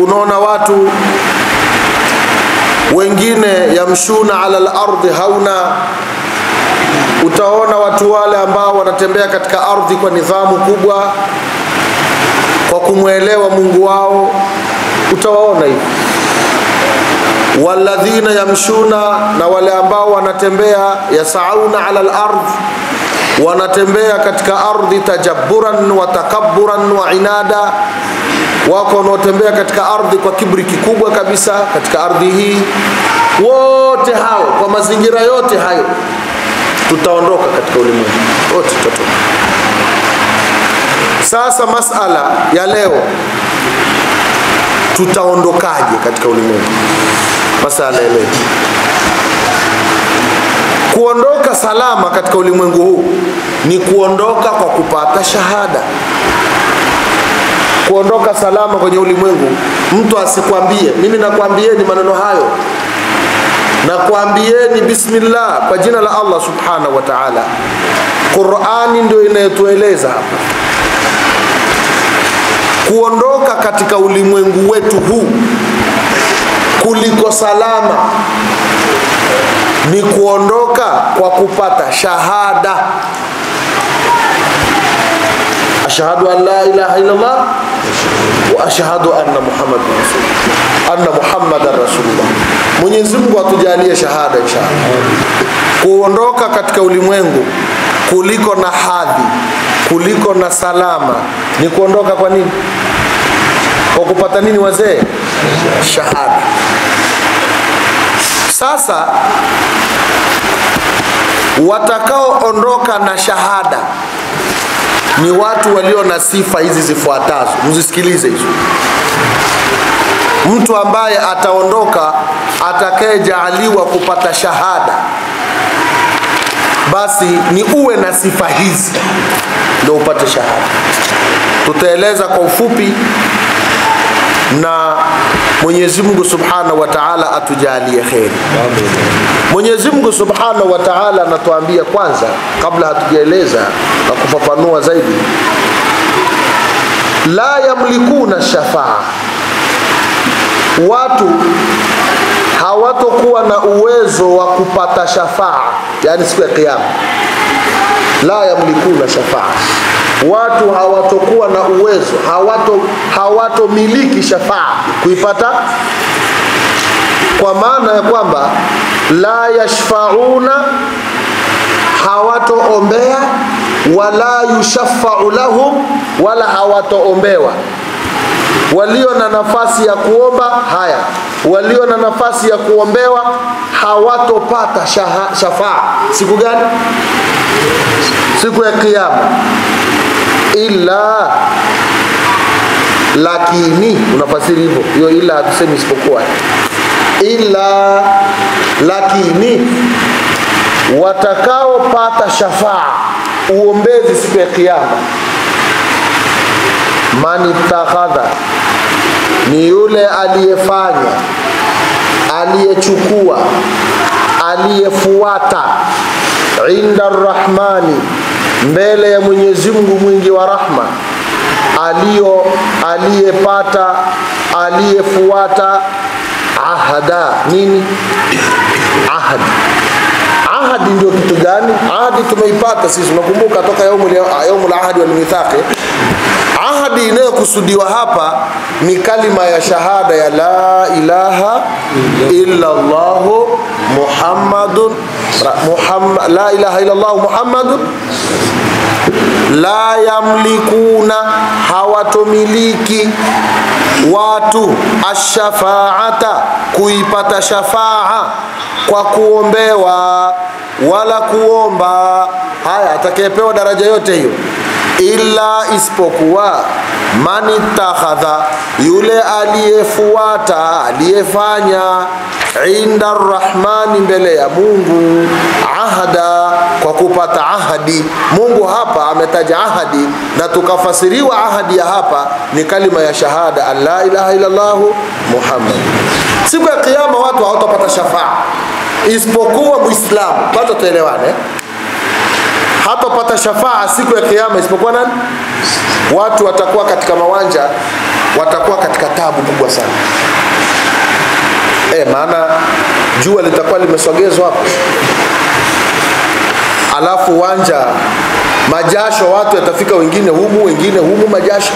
unaona watu wengine yamshuna ala al-ardhi hauna. Utaona watu wale ambao wanatembea katika ardhi kwa nidhamu kubwa, kwa kumuelewa Mungu wao, utawaona hivi. Walladhina yamshuna, na wale ambao wanatembea yasauna ala al-ardh, wanatembea katika ardhi tajabburan wa takabburan wa inada. Wako wanaotembea katika ardhi kwa kiburi kikubwa kabisa katika ardhi hii. Wote hao, kwa mazingira yote hayo, tutaondoka katika ulimwengu wote, tutatoka. Sasa masala ya leo, tutaondokaje katika ulimwengu? Masala ya leo, kuondoka salama katika ulimwengu huu ni kuondoka kwa kupata shahada. Kuondoka salama kwenye ulimwengu, mtu asikwambie, mimi nakwambieni maneno hayo, nakwambieni bismillah, kwa jina la Allah subhanahu wa ta'ala. Qur'ani ndio inayotueleza hapa. Kuondoka katika ulimwengu wetu huu kuliko salama ni kuondoka kwa kupata shahada. Ashhadu an la ilaha illa Allah wa ashhadu anna Muhammadar Rasulullah. Mwenyezi Mungu atujalie shahada inshallah. Kuondoka katika ulimwengu kuliko na hadhi, kuliko na salama ni kuondoka kwa nini? Kwa kupata nini wazee? Shahada. Sasa watakao ondoka na shahada ni watu walio na sifa hizi zifuatazo, mzisikilize hizo. Mtu ambaye ataondoka, atakayejaaliwa kupata shahada, basi ni uwe na sifa hizi ndio upate shahada. Tutaeleza kwa ufupi, na Mwenyezi Mungu Subhanahu wa Ta'ala atujalie kheri. Mwenyezi Mungu Subhanahu wa Ta'ala anatuambia kwanza, kabla hatujaeleza na kufafanua zaidi, la yamlikuna shafaa. Watu hawatokuwa na uwezo wa kupata shafaa, yani siku ya kiyama. La yamlikuna shafaa, watu hawatokuwa na uwezo, hawatomiliki shafaa kuipata, kwa maana ya kwamba la yashfauna, hawatoombea, wala yushaffa'u lahum, wala hawatoombewa. Walio na nafasi ya kuomba, haya, walio na nafasi ya kuombewa hawatopata shafaa. Siku gani? Siku ya kiyama. Illa, lakini, unafasiri hivyo, hiyo ila hatusemi isipokuwa. Illa, lakini, watakao pata shafaa, uombezi siku ya kiyama, man ittakhadha, ni yule aliyefanya, aliyechukua, aliyefuata, inda arrahmani, mbele ya Mwenyezi Mungu mwingi wa rahma, aliyepata, aliyefuata, ahada. Nini ahadi? Ahadi ndio kitu gani? Ahadi tumeipata sisi, tunakumbuka toka yaumul ahadi wal mithaq. Ahadi inayokusudiwa hapa ni kalima ya shahada ya la ilaha illa Allah Muhammadun la ilaha illa Allah Muhammadun. La yamlikuna, hawatomiliki watu ash-shafaata, kuipata shafaa kwa kuombewa wala kuomba. Haya, atakayepewa daraja yote hiyo, illa isipokuwa man ittakhadha, yule aliyefuata, aliyefanya, inda arrahmani, mbele ya Mungu, ahada, kwa kupata ahadi. Mungu hapa ametaja ahadi, na tukafasiriwa ahadi ya hapa ni kalima ya shahada la ilaha illa Allah Muhammad. Siku ya kiyama watu hawatapata shafaa isipokuwa Muislamu. Kwanza tuelewane, hatapata shafaa siku ya kiyama isipokuwa nani? Watu watakuwa katika mawanja watakuwa katika taabu kubwa sana. Maana jua litakuwa limesogezwa hapo, alafu uwanja majasho, watu yatafika wengine humu majasho,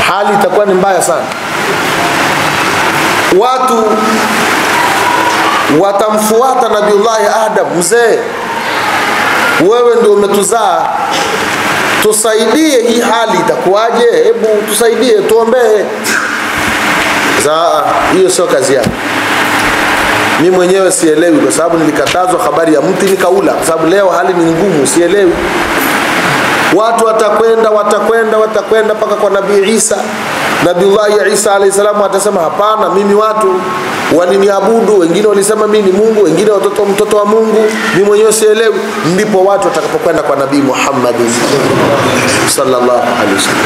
hali itakuwa ni mbaya sana. Watu watamfuata Nabiullah Adam, mzee, wewe ndio umetuzaa, tusaidie, hii hali itakuwaje? Hebu tusaidie, tuombee. Hiyo sio kazi yako. Mimi mwenyewe sielewi, kwa sababu nilikatazwa habari ya mti nikaula, kwa sababu leo hali ni ngumu, sielewi. Watu watakwenda mpaka kwa Nabii Isa. Nabiullah Isa alayhi salam atasema hapana, mimi watu waliniabudu, wengine walisema mimi ni Mungu, wengine mtoto wa Mungu, mimi mwenyewe sielewi. Ndipo watu watakapokwenda kwa Nabii Muhammad sallallahu alaihi wasallam.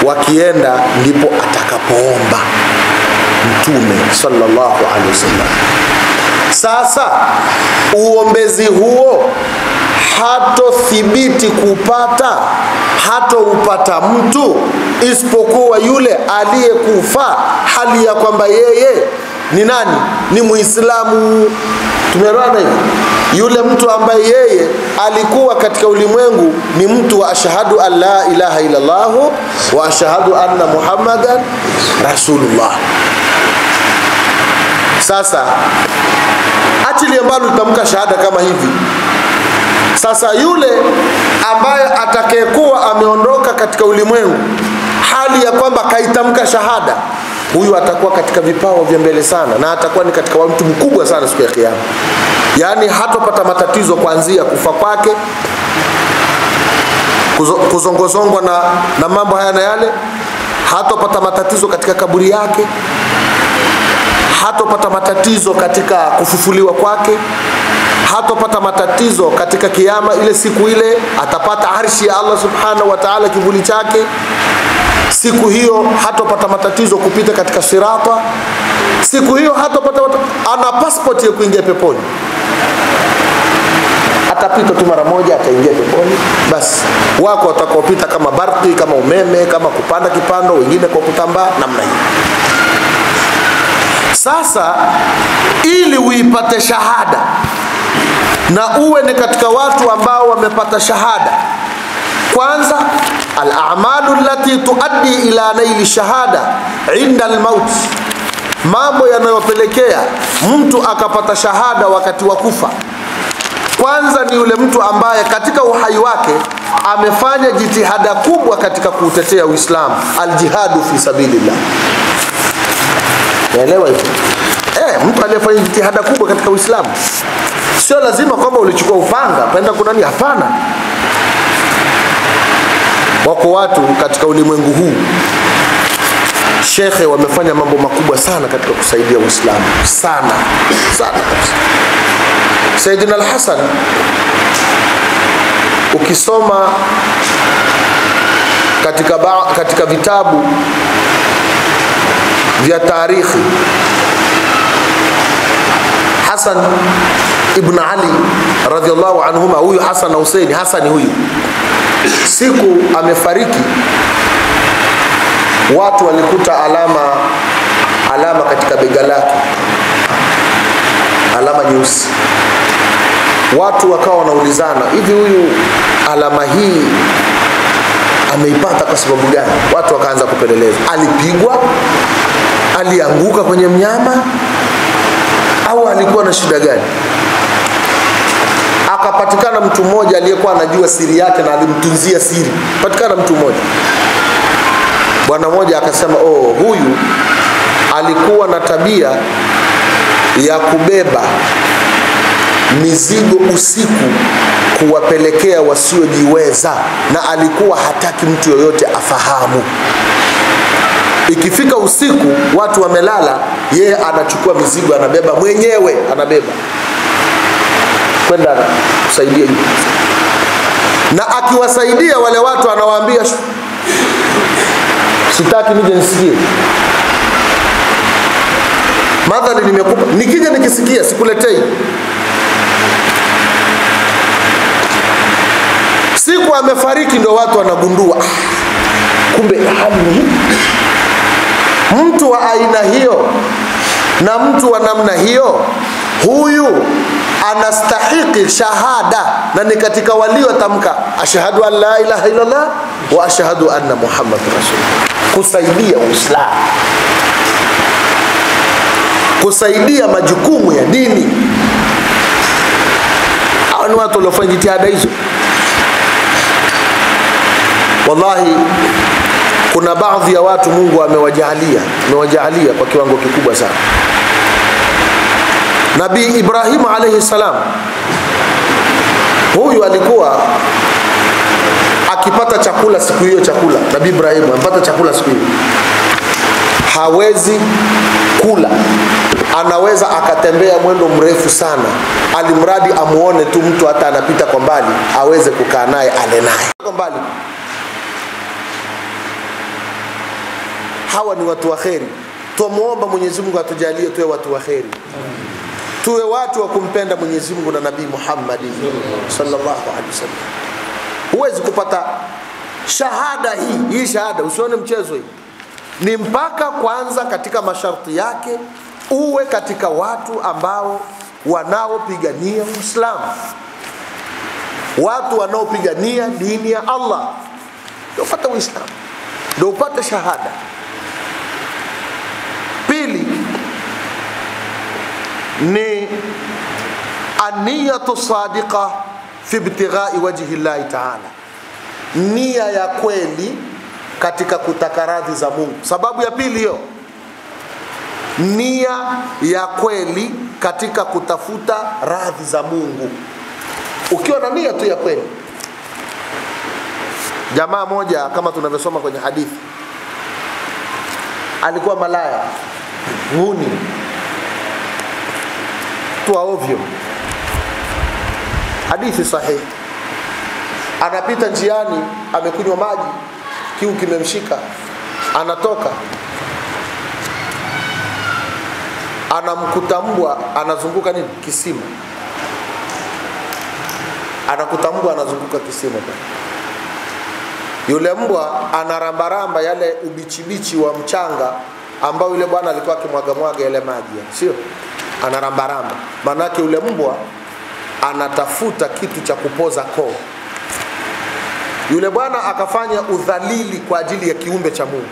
Wakienda ndipo atakapoomba Mtume sallallahu alaihi wasallam. Sasa uombezi huo hatothibiti kupata, hatoupata mtu isipokuwa yule aliyekufa hali ya kwamba yeye ni nani? Ni Muislamu. Tumeelewana hivi? Yule mtu ambaye yeye alikuwa katika ulimwengu ni mtu wa ashhadu an la ilaha illa Allah wa ashhadu anna Muhammadan rasulullah. Sasa achili ambalo tutamka shahada kama hivi. Sasa yule ambaye atakayekuwa ameondoka katika ulimwengu hali ya kwamba kaitamka shahada, huyu atakuwa katika vipao vya mbele sana, na atakuwa ni katika mtu mkubwa sana siku ya kiyama. Yani hatopata matatizo kuanzia kufa kwake, kuzongozongwa na mambo haya na yale, hatopata matatizo katika kaburi yake, hatopata matatizo katika kufufuliwa kwake, hatopata matatizo katika kiyama. Ile siku ile atapata arshi ya Allah subhanahu wa ta'ala kivuli chake. Siku hiyo hatopata matatizo kupita katika sirata. Siku hiyo hatopata ana passport ya kuingia peponi. Atapita tu mara moja ataingia peponi. Basi wako watakaopita kama barqi, kama umeme, kama kupanda kipando, wengine kwa kutambaa namna hii. Sasa ili uipate shahada na uwe ni katika watu ambao wamepata shahada, kwanza al-a'malu allati tuaddi ila naili shahada inda al-maut, mambo yanayopelekea mtu akapata shahada wakati wa kufa. Kwanza ni yule mtu ambaye katika uhai wake amefanya jitihada kubwa katika kutetea Uislamu, al-jihadu fi sabilillah. Naelewa hiyo? Mtu aliyefanya jitihada kubwa katika Uislamu. Sio lazima kwamba ulichukua upanga kwenda kuna nini, hapana. Wako watu katika ulimwengu huu shekhe wamefanya mambo makubwa sana katika kusaidia Uislamu, sana Sayyidina al-Hasan, ukisoma katika vitabu vya tarikhi, Hasan ibn Ali radhiallahu anhuma, huyu Hasan na Hussein, Hasan huyu siku amefariki, watu walikuta alama katika bega lake, alama nyeusi. Watu wakawa wanaulizana, hivi huyu alama hii ameipata kwa sababu gani? Watu wakaanza kupeleleza, alipigwa, alianguka kwenye mnyama, au alikuwa na shida gani? Akapatikana mtu mmoja aliyekuwa anajua siri yake na alimtunzia siri. Patikana mtu mmoja, bwana mmoja akasema, huyu alikuwa na tabia ya kubeba mizigo usiku kuwapelekea wasiojiweza, na alikuwa hataki mtu yoyote afahamu. Ikifika usiku watu wamelala, yeye anachukua mizigo, anabeba mwenyewe, anabeba kwenda kusaidia hiyo. Na akiwasaidia wale watu anawaambia, sitaki nije nisikie. Madhali nimekupa, nikija nikisikia sikuletei. Siku amefariki ndio watu wanagundua, Kumbe hali mtu wa aina hiyo na mtu wa namna hiyo, huyu anastahiki shahada, na ni katika waliotamka ashhadu an la ilaha illallah wa ashhadu anna muhammadur rasulullah, kusaidia Uislamu, kusaidia majukumu ya dini. Hao ni watu waliofanya jitihada hizo. Wallahi kuna baadhi ya watu Mungu amewajalia kwa kiwango kikubwa sana. Nabii Ibrahim alayhi salam, huyu alikuwa akipata chakula siku hiyo, chakula Nabii Ibrahim anapata chakula siku hiyo, hawezi kula, anaweza akatembea mwendo mrefu sana, alimradi amuone tu mtu hata anapita kwa mbali aweze kukaa naye ale naye kwa mbali. Hawa ni watu wa kheri. Tumuomba Mwenyezi Mungu atujalie tuwe watu wa kheri, tuwe watu wa kumpenda Mwenyezi Mungu na Nabii Muhammad sallallahu alaihi wasallam. Huwezi kupata shahada hii shahada, usione mchezo hii. Ni mpaka kwanza katika masharti yake uwe katika watu ambao wanaopigania Uislamu, watu wanaopigania dini ya Allah, ndio upate Uislamu, ndio upate shahada. Pili ni aniyatu sadiqa fi ibtighai wajhi Allah ta'ala, nia ya kweli katika kutaka radhi za Mungu. Sababu ya pili hiyo, nia ya kweli katika kutafuta radhi za Mungu. Ukiwa na nia tu ya kweli. Jamaa moja kama tunavyosoma kwenye hadithi, alikuwa malaya, nguni, tu ovyo. Hadithi sahihi. Anapita njiani, amekunywa maji, kiu kimemshika, anatoka, anamkuta mbwa anazunguka nini? Kisima. Anakuta mbwa anazunguka kisima. Yule mbwa anarambaramba yale ubichibichi wa mchanga ambao yule bwana alikuwa akimwaga yale maji, sio? Anarambaramba. Manake yule mbwa anatafuta kitu cha kupoza koo. Yule bwana akafanya udhalili kwa ajili ya kiumbe cha Mungu.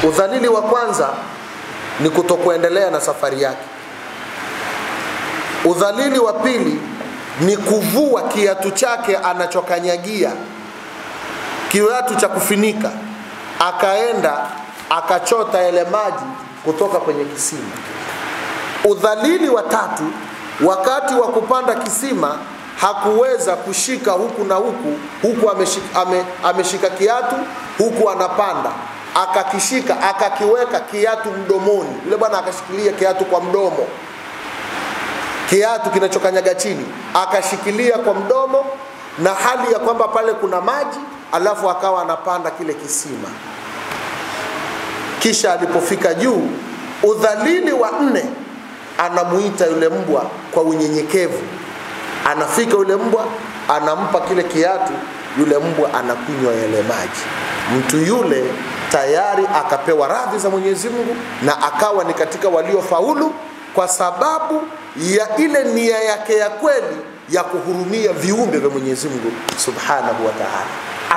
Udhalili wa kwanza ni kutokuendelea na safari yake. Udhalili wa pili ni kuvua kiatu chake anachokanyagia, kiatu cha kufinika, akaenda akachota yale maji kutoka kwenye kisima. Udhalili wa tatu, wakati wa kupanda kisima hakuweza kushika huku na huku, ameshika kiatu, huku anapanda, akakishika akakiweka kiatu mdomoni. Yule bwana akashikilia kiatu kwa mdomo, kiatu kinachokanyaga chini akashikilia kwa mdomo, na hali ya kwamba pale kuna maji, alafu akawa anapanda kile kisima. Kisha alipofika juu, udhalili wa nne, anamuita yule mbwa kwa unyenyekevu. Anafika yule mbwa, anampa kile kiatu, yule mbwa anakunywa yale maji. Mtu yule tayari akapewa radhi za Mwenyezi Mungu na akawa ni katika waliofaulu, kwa sababu ya ile nia yake ya kweli ya kuhurumia viumbe vya Mwenyezi Mungu Subhanahu wa Ta'ala.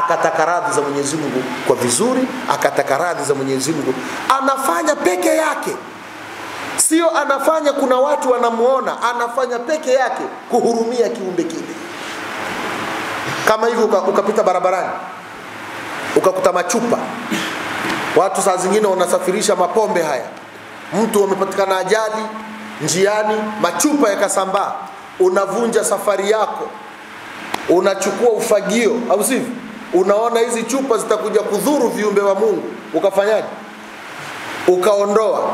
Akataka radhi za Mwenyezi Mungu kwa vizuri, akataka radhi za Mwenyezi Mungu, anafanya peke yake. Sio anafanya kuna watu wanamuona, anafanya peke yake kuhurumia kiumbe kile. Kama hivyo ukapita barabarani, ukakuta machupa. Watu saa zingine wanasafirisha mapombe haya. Mtu amepatikana ajali njiani, machupa yakasambaa. Unavunja safari yako, unachukua ufagio, au sivyo? Unaona hizi chupa zitakuja kudhuru viumbe wa Mungu, ukafanyaje? Ukaondoa.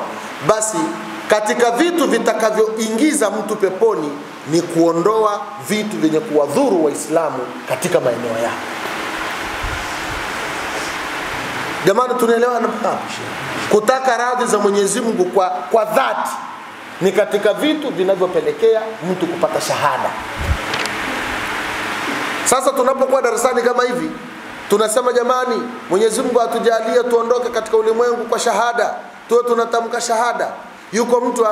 Basi katika vitu vitakavyoingiza mtu peponi ni kuondoa vitu vyenye kuwadhuru Waislamu katika maeneo yao. Jamani, tunaelewana hapa? Kutaka radhi za Mwenyezi Mungu kwa dhati ni katika vitu vinavyopelekea mtu kupata shahada. Sasa tunapokuwa darasani kama hivi, tunasema jamani, Mwenyezi Mungu atujalie tuondoke katika ulimwengu kwa shahada, tuwe tunatamka shahada. Yuko mtu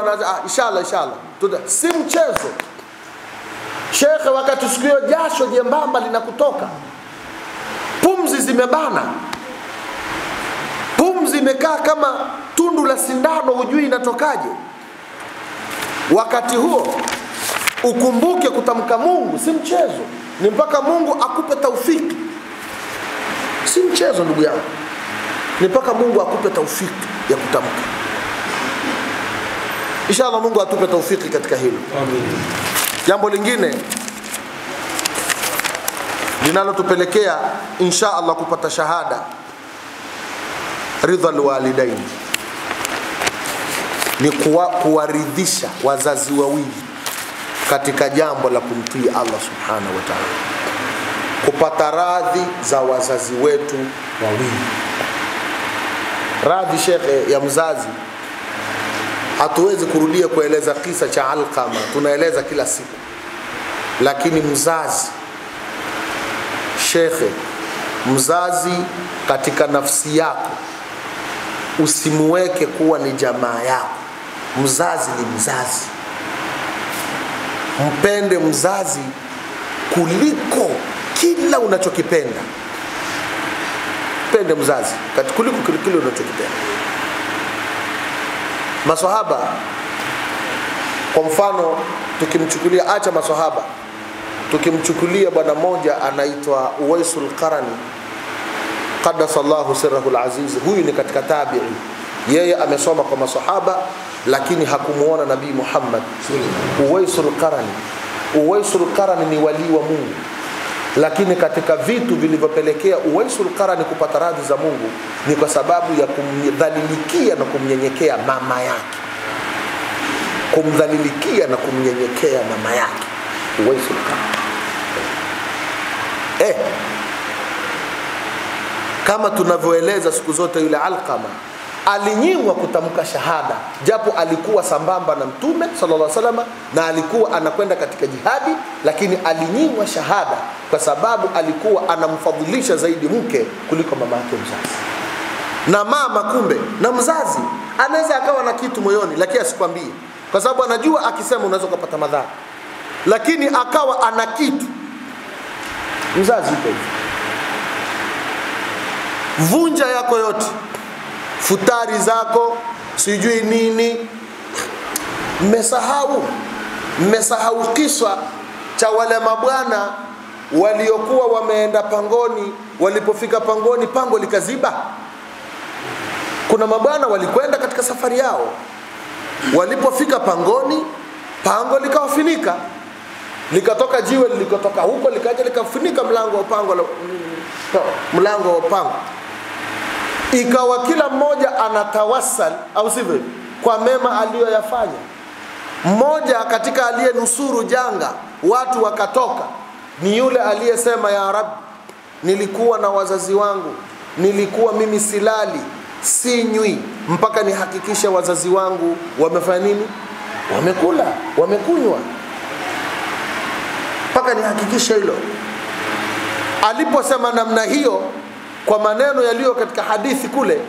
inshallah si mchezo. Shekhe, wakati sikio jasho jembamba linakutoka, pumzi zimebana, pumzi imekaa kama tundu la sindano, hujui inatokaje. Wakati huo ukumbuke kutamka Mungu si mchezo, ni mpaka Mungu akupe taufiki. Si mchezo ndugu yangu, ni mpaka Mungu akupe taufiki ya kutamka. Inshallah Mungu atupe taufiki katika hilo. Amen. Jambo lingine linalotupelekea inshallah kupata shahada, ridha alwalidain, ni kuwaridhisha wazazi wawili katika jambo la kumtii Allah subhanahu wa ta'ala, kupata radhi za wazazi wetu wawili. Radhi shekhe ya mzazi, hatuwezi kurudia kueleza kisa cha Alqama, tunaeleza kila siku. Lakini mzazi shekhe, mzazi katika nafsi yako usimuweke kuwa ni jamaa yako. Mzazi ni mzazi, mpende mzazi kuliko kila unachokipenda. Pende mzazi kuliko kile unachokipenda. Maswahaba kwa mfano, tukimchukulia, acha maswahaba, tukimchukulia bwana mmoja anaitwa Uwaisul Qarani qaddasallahu sirrahul aziz. Huyu ni katika tabi'i, yeye amesoma kwa maswahaba lakini hakumuona Nabii Muhammad. Uwaisul Qarani, Uwaisul Qarani ni wali wa Mungu, lakini katika vitu vilivyopelekea Uwaisul Qarani kupata radhi za Mungu ni kwa sababu ya kumdhalilikia na kumnyenyekea mama yake. Kumdhalilikia na kumnyenyekea mama yake Uwaisul Qarani. Kama tunavyoeleza siku zote, yule Alqama alinyimwa kutamka shahada, japo alikuwa sambamba na Mtume sallallahu alaihi wasallam na alikuwa anakwenda katika jihadi, lakini alinyimwa shahada kwa sababu alikuwa anamfadhilisha zaidi mke kuliko mama yake mzazi. Na mama kumbe na mzazi anaweza akawa na kitu moyoni lakini asikwambie, kwa sababu anajua akisema unaweza kupata madhara, lakini akawa ana kitu. Mzazi yuko hivyo. Vunja yako yote, futari zako, sijui nini, mmesahau kisa cha wale mabwana waliokuwa wameenda pangoni. Walipofika pangoni, pango likaziba. Kuna mabwana walikwenda katika safari yao, walipofika pangoni, pango likawafunika, likatoka jiwe lilikotoka huko likaja likafunika mlango wa pango. Ikawa kila mmoja anatawassal, au sivyo, kwa mema aliyoyafanya. Mmoja katika aliyenusuru janga watu wakatoka ni yule aliyesema, ya Rabbi, nilikuwa na wazazi wangu, nilikuwa mimi silali sinywi mpaka nihakikisha wazazi wangu wamefanya nini, wamekula, wamekunywa, mpaka nihakikisha hilo. Aliposema namna hiyo, kwa maneno yaliyo katika hadithi kule,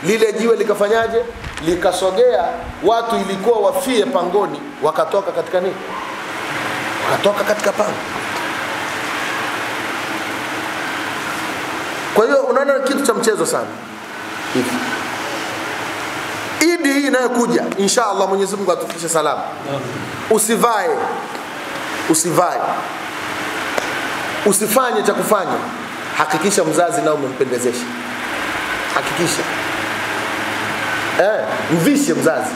lile jiwe likafanyaje? Likasogea. Watu ilikuwa wafie pangoni, wakatoka katika nini? Wakatoka katika pango. Kwa hiyo unaona kitu cha mchezo sana hivi. Idi hii inayokuja inshallah Mwenyezi Mungu atufikishe salama. Usivae, usifanye cha kufanya, hakikisha mzazi nao umempendezesha. Hakikisha mvishe mzazi.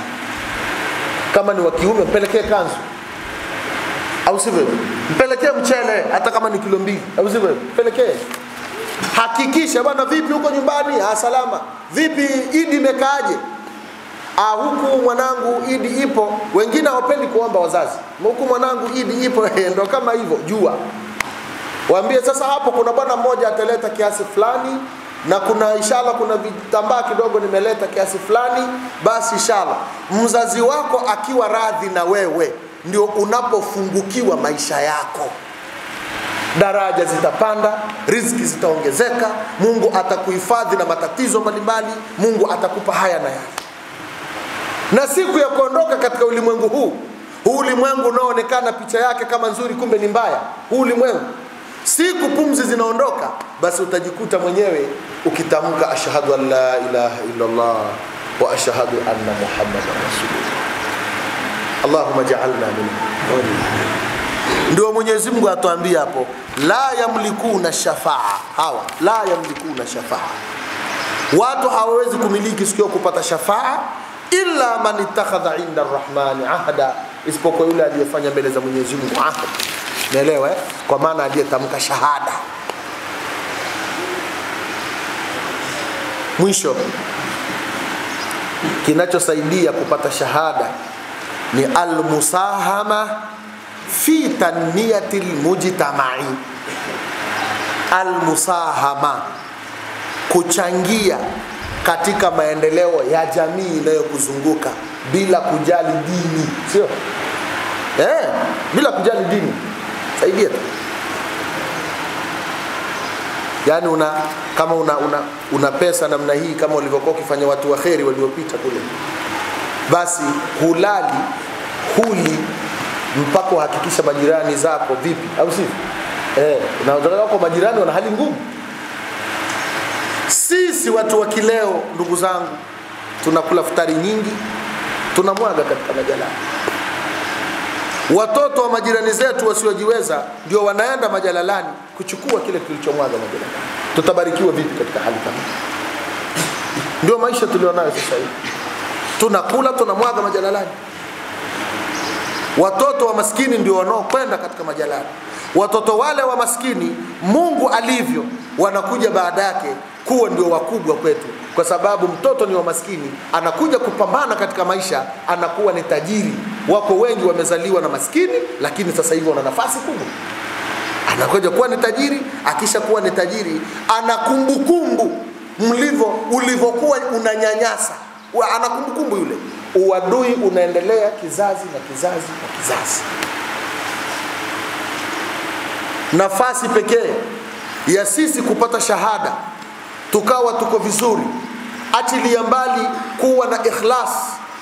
Kama ni wa kiume, mpelekee kanzu, au sivyo, mpelekee mchele hata kama ni kilo 2, au sivyo, mpelekee. Hakikisha bwana, vipi huko nyumbani? Salama. Vipi Idi imekaaje? Huku mwanangu Idi ipo. Wengine hawapendi kuomba wazazi, huku mwanangu Idi ipo. Ndio kama hivyo, jua. Waambie sasa, hapo kuna bwana mmoja ataleta kiasi fulani, na kuna inshallah kuna vitambaa kidogo nimeleta kiasi fulani, basi inshallah. Mzazi wako akiwa radhi na wewe, ndio unapofungukiwa maisha yako. daraja zitapanda, riziki zitaongezeka, Mungu atakuhifadhi na matatizo mbalimbali, Mungu atakupa haya na yale. Na siku ya kuondoka katika ulimwengu huu ulimwengu unaoonekana picha yake kama nzuri kumbe ni mbaya, huu ulimwengu, siku pumzi zinaondoka, basi utajikuta mwenyewe ukitamka ashhadu an la ilaha illa Allah wa ashhadu anna Muhammadan rasulullah. Allahumma ja'alna minhum. Ndio Mwenyezi Mungu atuambia hapo, la yamlikuna shafaa. Hawa la yamlikuna shafaa, watu hawawezi kumiliki sikio kupata shafaa illa man ittakhadha inda arrahmani ahda, isipokuwa yule aliyefanya mbele za Mwenyezi Mungu ahad. Naelewa kwa maana aliyetamka shahada. Mwisho, kinachosaidia kupata shahada ni almusahama fi tanmiyatil mujtama'i. Almusahama, kuchangia katika maendeleo ya jamii inayokuzunguka bila kujali dini, sio? Bila kujali dini. Saidia. Yaani kama una pesa namna hii, kama walivyokuwa kufanya watu waheri waliopita kule, basi huli mpaka uhakikisha majirani zako vipi, au si? Na wako majirani wana hali ngumu. Sisi watu wa kileo, ndugu zangu, tunakula futari nyingi, tunamwaga katika majalala. Watoto wa majirani zetu wasiojiweza ndio wanaenda majalalani kuchukua kile kilichomwaga majalalani. Tutabarikiwa vipi katika hali kama? Ndio maisha tulionayo sasa hivi. Tunakula, tunamwaga majalalani. Watoto wa maskini ndio wanaokwenda katika majalala. Watoto wale wa maskini, Mungu alivyo, wanakuja baada yake kuwa ndio wakubwa kwetu, kwa sababu mtoto ni wa maskini, anakuja kupambana katika maisha, anakuwa ni tajiri. Wako wengi wamezaliwa na maskini, lakini sasa hivi wana nafasi kubwa. Anakuja kuwa ni tajiri, akisha kuwa ni tajiri, ana kumbukumbu ulivyokuwa unanyanyasa. Ana kumbukumbu yule. Uadui unaendelea kizazi na kizazi na kizazi. Nafasi pekee ya sisi kupata shahada, tukawa tuko vizuri, achilia mbali kuwa na ikhlas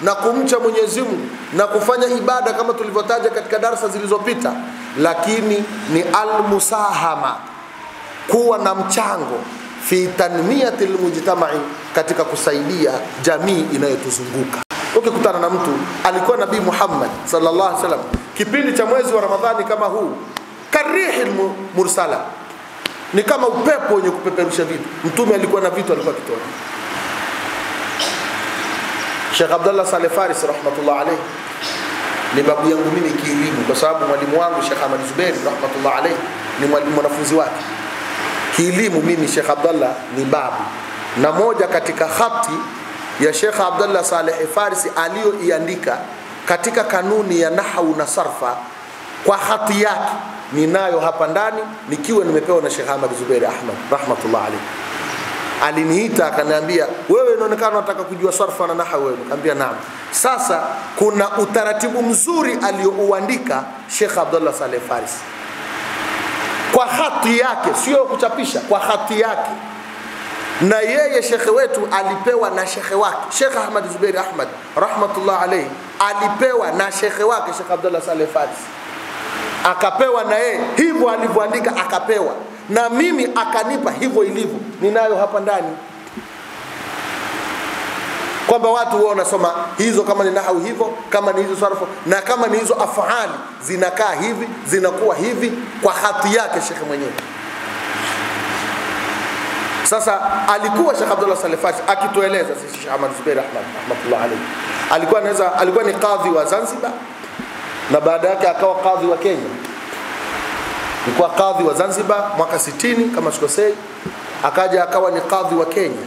na kumcha Mwenyezi Mungu na kufanya ibada kama tulivyotaja katika darasa zilizopita, lakini ni almusahama, kuwa na mchango fi tanmiyatil mujtama'i, katika kusaidia jamii inayotuzunguka. Ukikutana na mtu alikuwa Nabii Muhammad sallallahu alaihi wasallam kipindi cha mwezi wa Ramadhani kama huu, karihil mursala, ni kama upepo wenye kupeperusha vitu. Mtume alikuwa na vitu alikuwa akitoa. Sheikh Abdullah Saleh Faris rahmatullah alayhi ni babu yangu mimi kielimu, kwa sababu mwalimu wangu Sheikh Ahmad Zuberi rahmatullah alayhi ni mwanafunzi wake kielimu. Mimi Sheikh Abdullah ni babu, na moja katika khati ya Sheikh Abdullah Saleh Faris aliyoiandika katika kanuni ya nahwu na sarfa, kwa hati yake ninayo hapa ndani, nikiwa nimepewa na Sheikh Ahmad Zuberi Ahmad rahmatullah alayhi. Aliniita akaniambia, wewe inaonekana unataka kujua sarfa na nahwu wewe. Nikamwambia naam. Sasa kuna utaratibu mzuri aliouandika Sheikh Abdullah Saleh Faris kwa hati yake, sio kuchapisha, kwa hati yake. Na yeye shekhe wetu alipewa na shekhe wake Sheikh Ahmad Zuberi Ahmad rahmatullah alayhi, alipewa na shekhe wake Sheikh Abdullah Saleh Faris, akapewa na yeye hivyo alivyoandika, akapewa na mimi akanipa hivyo ilivyo, ninayo hapa ndani, kwamba watu wao wanasoma hizo, kama ni nahwu hivyo, kama ni hizo sarfu, na kama ni hizo afali zinakaa hivi, zinakuwa hivi, kwa hati yake shekhe mwenyewe. Sasa alikuwa Sheikh Abdullah Saleh Faris akitueleza sisi, Sheikh Ahmad Zubair Ahmad rahmatullah alayhi alikuwa ni kadhi wa Zanzibar, na baada yake akawa kadhi wa Kenya. Alikuwa kadhi wa Zanzibar mwaka 60 kama sikosei, akaja akawa ni kadhi wa Kenya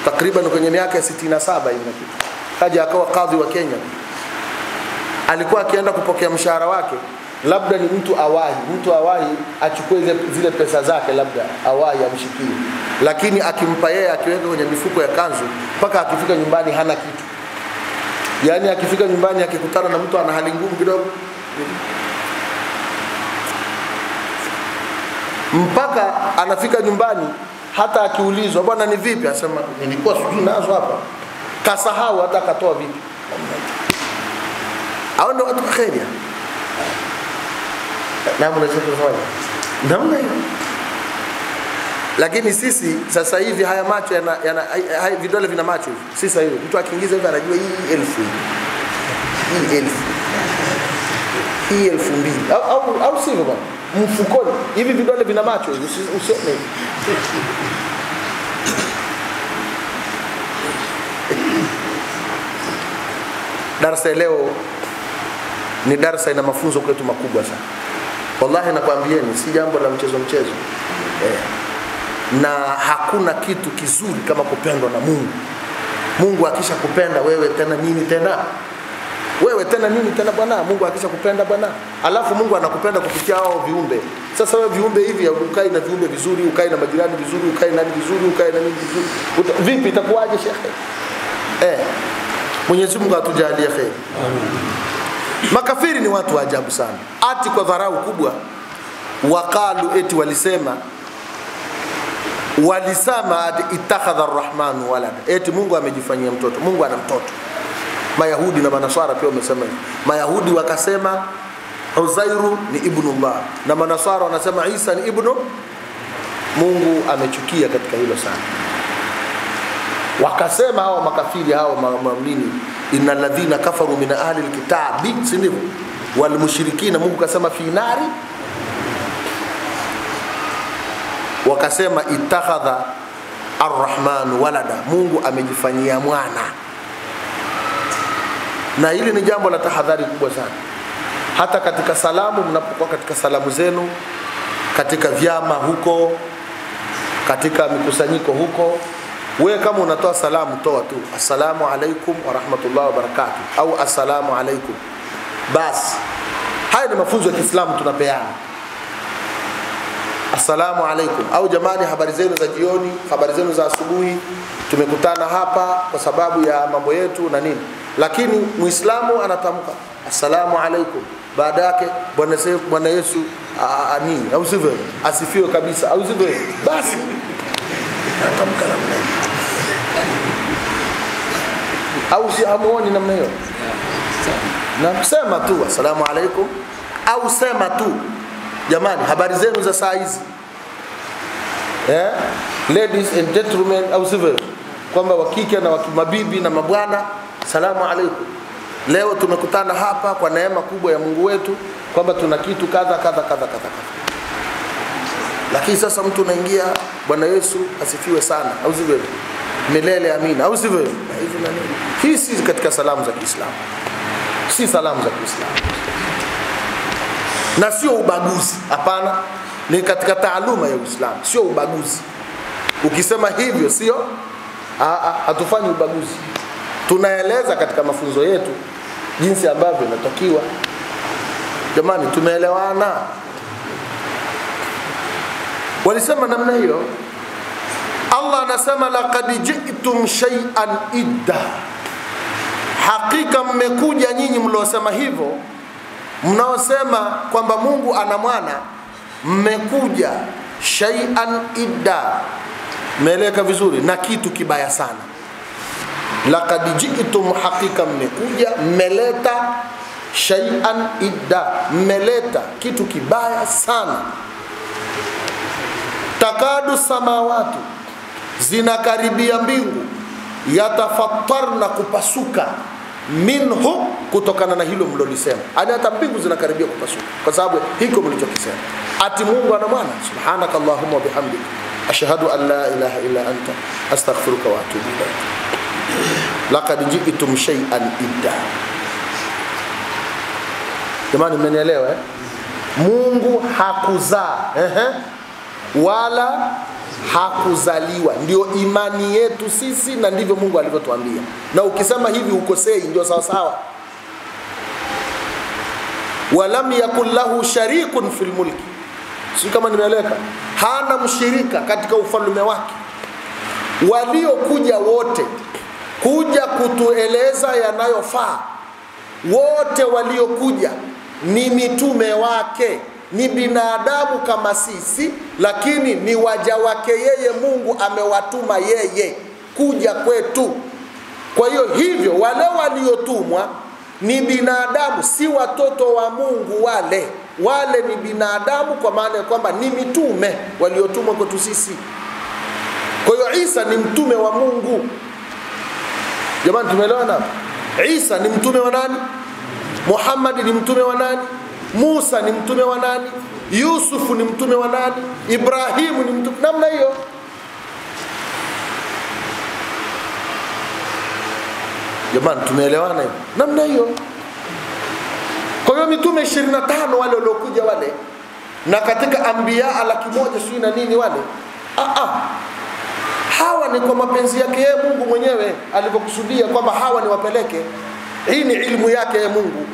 takriban kwenye miaka ya 67 hivi, akaja akawa kadhi wa Kenya. Alikuwa akienda kupokea mshahara wake, labda ni mtu awahi achukue zile pesa zake, labda awahi amshikie, lakini akimpa yeye, akiweka kwenye mifuko ya kanzu, mpaka akifika nyumbani hana kitu. Yani akifika nyumbani akikutana na mtu ana hali ngumu kidogo, mpaka anafika nyumbani hata akiulizwa bwana ni vipi asema nilikuwa sijui nazo hapa, kasahau hata akatoa vipi. Hao ndio watu kheri. Na mnaweza kufanya namna hiyo. Lakini sisi sasa hivi haya macho yana vidole vina macho hivi. Sisi sasa hivi mtu akiingiza hivi anajua hii 1000. Hii 2000. Au sivyo bwana? Mfukoni hivi vidole vina macho hivi, usione. Darasa leo ni darasa ina mafunzo kwetu makubwa sana. Wallahi nakwambieni si jambo la mchezo. Na hakuna kitu kizuri kama kupendwa na Mungu. Mungu akisha kupenda wewe tena nini tena? Wewe tena nini tena bwana? Mungu akisha kupenda bwana. Alafu Mungu anakupenda kupitia hao viumbe. Sasa wewe viumbe hivi ukae na viumbe vizuri, ukae na majirani vizuri, ukae na nani vizuri, ukae na nini vizuri. Vipi itakuwaje shekhe? Mwenyezi Mungu atujalie kheri. Makafiri ni watu wa ajabu sana. Ati kwa dharau kubwa wakalu eti walisema ittakhadha ar-rahmanu walada. Eti Mungu amejifanyia mtoto. Mungu ana mtoto. Mayahudi na Manaswara pia wamesema. Mayahudi wakasema Uzairu ni ibnullah na Manaswara wanasema Isa ni ibnu. Mungu amechukia katika hilo sana. Wakasema hao makafiri hao maamini innal ladhina kafaru min ahli alkitabi sindivyo wal mushrikina, Mungu kasema fi nari. Wakasema ittakhadha ar-rahman walada, Mungu amejifanyia mwana. Na hili ni jambo la tahadhari kubwa sana. Hata katika salamu, mnapokuwa katika salamu zenu, katika vyama huko, katika mikusanyiko huko, wewe kama unatoa salamu toa tu assalamu alaikum wa rahmatullahi wa barakatuh au assalamu alaikum. Bas. Haya ni mafunzo ya Kiislamu tunapeana. Assalamu alaikum au jamani, habari zenu za jioni, habari zenu za asubuhi, tumekutana hapa kwa sababu ya mambo yetu na nini. Lakini Muislamu anatamka assalamu alaikum, baada yake Bwana Yesu nini au sivyo asifiwe kabisa au sivyo, basi anatamka namna hiyo. Au si amuoni namna hiyo, na kusema tu assalamu alaikum au sema tu jamani habari zenu za saa hizi, ladies and gentlemen au sivyo, kwamba wakike na mabibi na mabwana, salamu alaikum, leo tumekutana hapa kwa neema kubwa ya Mungu wetu kwamba tuna kitu kadha kadha kadha kadha. Lakini sasa mtu unaingia Bwana Yesu asifiwe sana au sivyo, milele amina au sivyo, hivi na nini. Hii si katika salamu za Kiislamu, si salamu za Kiislamu na sio ubaguzi. Hapana, ni katika taaluma ya Uislamu, sio ubaguzi. Ukisema hivyo sio, hatufanyi ubaguzi. Tunaeleza katika mafunzo yetu jinsi ambavyo inatakiwa. Jamani, tumeelewana? Walisema namna hiyo. Allah anasema laqad ji'tum shay'an idda, hakika mmekuja nyinyi mliosema hivyo, mnaosema kwamba Mungu ana mwana, mmekuja shay'an idda, meleka vizuri, na kitu kibaya sana. Laqad ji'tum, hakika mmekuja, mmeleta shay'an idda, mmeleta kitu kibaya sana. Takadu samawati, zinakaribia mbingu, yatafattarna, kupasuka, minhu, kutokana na hilo mlolisema. Hata mbingu zinakaribia kupasuka kwa sababu hiko mlichokisema. Ati Mungu ana mwana. Subhanakallahumma wa bihamdika ashhadu an la ilaha illa anta astaghfiruka wa atubu ilaik. Laqad ji'tum shay'an idda. Jamani, mmenielewa? Mungu hakuzaa wala hakuzaliwa. Ndio imani yetu sisi na ndivyo Mungu alivyotuambia. Na ukisema hivi ukosei, ndio sawa sawa. Walam yakul lahu sharikun fil mulki, si kama nimeeleka, hana mshirika katika ufalme wake. Waliokuja wote kuja kutueleza yanayofaa, wote waliokuja ni mitume wake, ni binadamu kama sisi, lakini ni waja wake yeye. Mungu amewatuma yeye kuja kwetu. Kwa hiyo hivyo wale waliotumwa ni binadamu, si watoto wa Mungu. Wale ni binadamu, kwa maana ya kwamba ni mitume waliotumwa kwetu sisi. Kwa hiyo Isa ni mtume wa Mungu. Jamani, tumeelewana? Isa ni mtume wa nani? Muhammad ni mtume wa nani? Musa ni mtume wa nani? Yusufu ni mtume wa nani? Ibrahimu ni mtume, namna hiyo. Jamani, tumeelewana hiyo? Namna hiyo. Kwa hiyo mitume 25 wale waliokuja wale, na katika anbiya 100,000 sio na nini wale, hawa ni kwa mapenzi yake yeye Mungu mwenyewe alipokusudia kwamba hawa ni wapeleke. Hii ni ilmu yake yeye Mungu,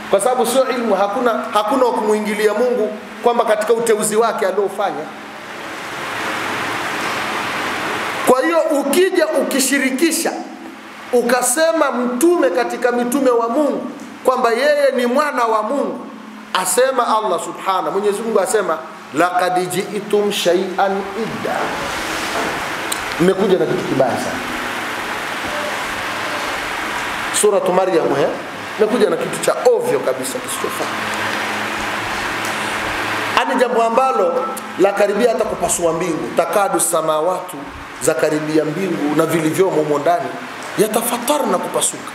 kwa sababu sio ilmu, hakuna kumuingilia Mungu kwamba katika uteuzi wake aliofanya. Kwa hiyo ukija ukishirikisha ukasema mtume katika mitume wa Mungu kwamba yeye ni mwana wa Mungu, asema Allah subhanahu, Mwenyezi Mungu asema laqad ji'tum shay'an idda, mmekuja na kitu kibaya sana. Sura Maryam mmekuja na kitu cha ovyo kabisa kisichofaa. Ani jambo ambalo la karibia hata kupasua mbingu. Takadu samawatu, za karibia mbingu na vilivyomo humo ndani yatafatar na kupasuka.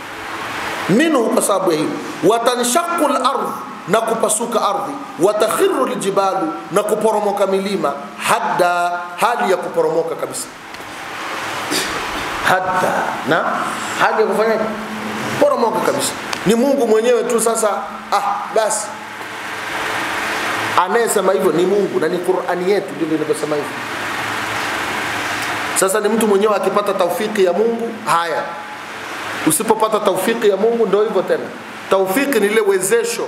Minhu, kwa sababu ya hilo. Watanshaqu al-ardh, na kupasuka ardhi. Watakhiru al-jibalu, na kuporomoka milima. Hadda, hali ya kuporomoka kabisa. Hadda, na hali ya kufanya poromoka kabisa. Ni Mungu mwenyewe tu. Sasa basi anayesema hivyo ni Mungu, na ni Qur'ani yetu ndio inasema hivyo. Sasa ni mtu mwenyewe akipata taufiki ya Mungu. Haya, usipopata taufiki ya Mungu ndio hivyo tena. Taufiki ni ile wezesho